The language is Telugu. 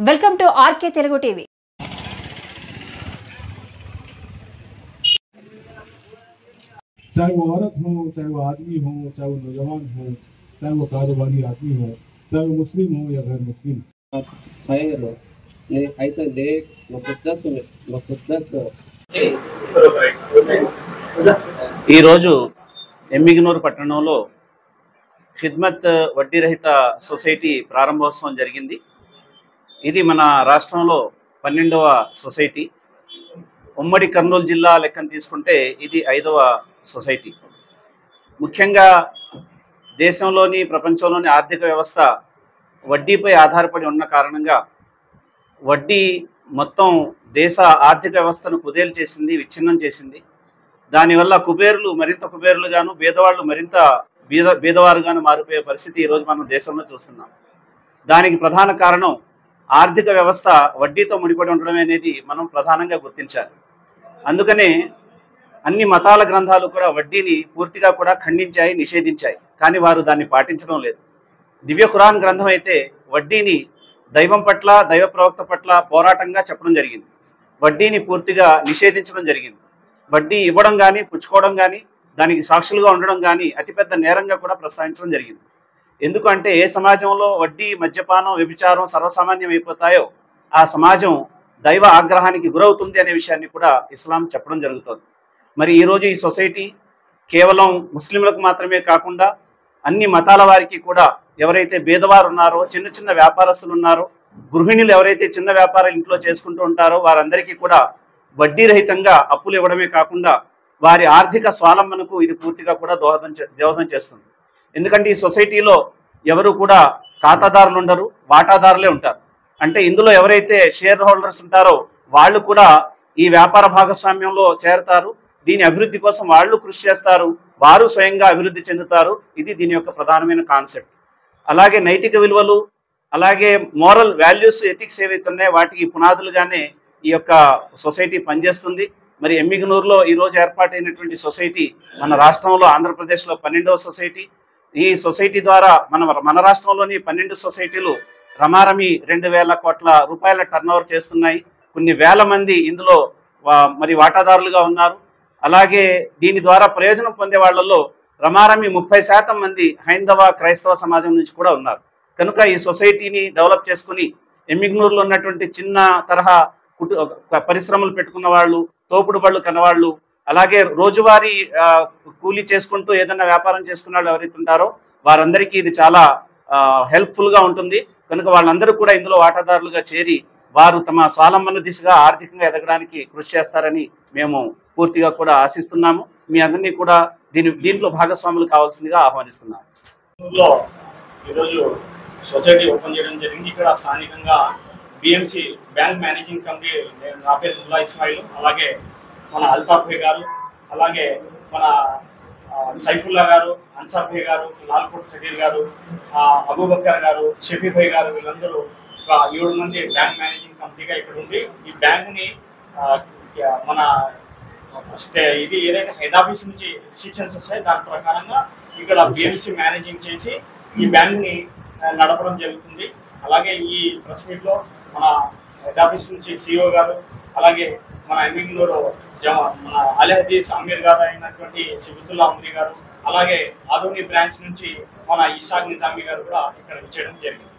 Welcome to RK Telugu TV. चाहे वो औरत हो, चाहे वो आदमी हो, चाहे वो नौजवान हो, चाहे वो कारोबारी आदमी हो, चाहे वो मुस्लिम हो या गैर मुस्लिम। खैर ने ऐसा देख मुक़द्दस ఈ రోజు ఎమ్మిగనూరు పట్టణంలో ఖిద్మత్ వడ్డీ రహిత సొసైటీ ప్రారంభోత్సవం జరిగింది। ఇది మన రాష్ట్రంలో 12వ సొసైటీ। ఉమ్మడి కర్నూలు జిల్లా లెక్కను తీసుకుంటే ఇది 5వ సొసైటీ। ముఖ్యంగా దేశంలోని ప్రపంచంలోని ఆర్థిక వ్యవస్థ వడ్డీపై ఆధారపడి ఉన్న కారణంగా వడ్డీ మొత్తం దేశ ఆర్థిక వ్యవస్థను కుదేలు చేసింది, విచ్ఛిన్నం చేసింది। దానివల్ల కుబేరులు మరింత కుబేరులుగాను, పేదవాళ్ళు మరింత బీదవారుగాను మారిపోయే పరిస్థితి ఈరోజు మనం దేశంలో చూస్తున్నాం। దానికి ప్రధాన కారణం ఆర్థిక వ్యవస్థ వడ్డీతో ముడిపడి ఉండడం అనేది మనం ప్రధానంగా గుర్తించాలి। అందుకనే అన్ని మతాల గ్రంథాలు కూడా వడ్డీని పూర్తిగా కూడా ఖండించాయి, నిషేధించాయి, కానీ వారు దాన్ని పాటించడం లేదు। దివ్య ఖురాన్ గ్రంథం అయితే వడ్డీని దైవం పట్ల, దైవ ప్రవక్త పట్ల పోరాటంగా చెప్పడం జరిగింది, వడ్డీని పూర్తిగా నిషేధించడం జరిగింది। వడ్డీ ఇవ్వడం కానీ, పుచ్చుకోవడం కానీ, దానికి సాక్షులుగా ఉండడం కానీ అతిపెద్ద నేరంగా కూడా ప్రస్తావించడం జరిగింది। ఎందుకంటే ఏ సమాజంలో వడ్డీ, మద్యపానం, వ్యభిచారం సర్వసామాన్యం అయిపోతాయో ఆ సమాజం దైవ ఆగ్రహానికి గురవుతుంది అనే విషయాన్ని కూడా ఇస్లాం చెప్పడం జరుగుతుంది। మరి ఈరోజు ఈ సొసైటీ కేవలం ముస్లింలకు మాత్రమే కాకుండా అన్ని మతాల వారికి కూడా, ఎవరైతే పేదవారు ఉన్నారో, చిన్న చిన్న వ్యాపారస్తులు ఉన్నారో, గృహిణులు ఎవరైతే చిన్న వ్యాపారాలు ఇంట్లో చేసుకుంటూ ఉంటారో వారందరికీ కూడా వడ్డీ రహితంగా అప్పులు ఇవ్వడమే కాకుండా వారి ఆర్థిక స్వావలంబనకు ఇది పూర్తిగా కూడా దోహదం చేస్తుంది। ఎందుకంటే ఈ సొసైటీలో ఎవరు కూడా ఖాతాదారులు ఉండరు, వాటాదారులే ఉంటారు। అంటే ఇందులో ఎవరైతే షేర్ హోల్డర్స్ ఉంటారో వాళ్ళు కూడా ఈ వ్యాపార భాగస్వామ్యంలో చేరతారు, దీని అభివృద్ధి కోసం వాళ్ళు కృషి చేస్తారు, వారు స్వయంగా అభివృద్ధి చెందుతారు। ఇది దీని యొక్క ప్రధానమైన కాన్సెప్ట్। అలాగే నైతిక విలువలు, అలాగే మోరల్ వాల్యూస్, ఎథిక్స్ ఏవైతే ఉన్నాయో వాటికి పునాదులుగానే ఈ యొక్క సొసైటీ పనిచేస్తుంది। మరి ఎమ్మిగనూరులో ఈరోజు ఏర్పాటైనటువంటి సొసైటీ మన రాష్ట్రంలో ఆంధ్రప్రదేశ్లో 12వ సొసైటీ। ఈ సొసైటీ ద్వారా మన రాష్ట్రంలోని 12 సొసైటీలు రమారమి 2,000 కోట్ల రూపాయల టర్నోవర్ చేస్తున్నాయి। కొన్ని వేల మంది ఇందులో మరి వాటాదారులుగా ఉన్నారు। అలాగే దీని ద్వారా ప్రయోజనం పొందే వాళ్ళల్లో రమారమి 30% మంది హైందవ, క్రైస్తవ సమాజం నుంచి కూడా ఉన్నారు। కనుక ఈ సొసైటీని డెవలప్ చేసుకుని ఎమ్మిగనూరులో ఉన్నటువంటి చిన్న తరహా పరిశ్రమలు పెట్టుకున్న వాళ్ళు, తోపుడు బళ్ళు కన్నవాళ్ళు, అలాగే రోజువారీ కూలీ చేసుకుంటూ ఏదైనా వ్యాపారం చేసుకున్న వాళ్ళు ఎవరైతే ఉంటారో వారందరికీ ఇది చాలా హెల్ప్ఫుల్గా ఉంటుంది। కనుక వాళ్ళందరూ కూడా ఇందులో వాటాదారులుగా చేరి వారు తమ స్వావలంబన దిశగా ఆర్థికంగా ఎదగడానికి కృషి చేస్తారని మేము పూర్తిగా కూడా ఆశిస్తున్నాము। మీ అందరినీ కూడా దీంట్లో భాగస్వాములు కావాల్సిందిగా ఆహ్వానిస్తున్నాము। ఈరోజు సొసైటీ ఓపెన్ చేయడం జరిగింది। ఇక్కడ స్థానికంగా బిఎంసి బ్యాంక్ మేనేజింగ్ కమిటీ, నా పేరు ముల్లా ఇస్మాయిల్, అలాగే మన అల్తాఫ్ భాయ్ గారు, అలాగే మన సైఫుల్లా గారు, అన్సార్ భాయ్ గారు, లాల్కోట్ ఖదీర్ గారు, అబూబక్కర్ గారు, షఫీ భాయ్ గారు, వీళ్ళందరూ ఒక 7 మంది బ్యాంక్ మేనేజింగ్ కమిటీగా ఇక్కడ ఉండి ఈ బ్యాంక్ని మన ఇది ఏదైతే హెడ్ ఆఫీస్ నుంచి రిస్ట్రిక్షన్స్ వస్తాయో దాని ప్రకారంగా ఇక్కడ బిఎంసి మేనేజింగ్ చేసి ఈ బ్యాంక్ని నడపడం జరుగుతుంది। అలాగే ఈ ప్రెస్ మీట్లో మన హెడ్ ఆఫీస్ నుంచి సిఇఓ గారు, అలాగే మన ఎమ్మిగనూరు మన అలీ హదీస్ అమీర్ గారు అయినటువంటి సిబుతుల్లా అమీర్ గారు, అలాగే ఆదోని బ్రాంచ్ నుంచి మన ఇషాక్ నిజామీ గారు కూడా ఇక్కడ ఇచ్చేయడం జరిగింది।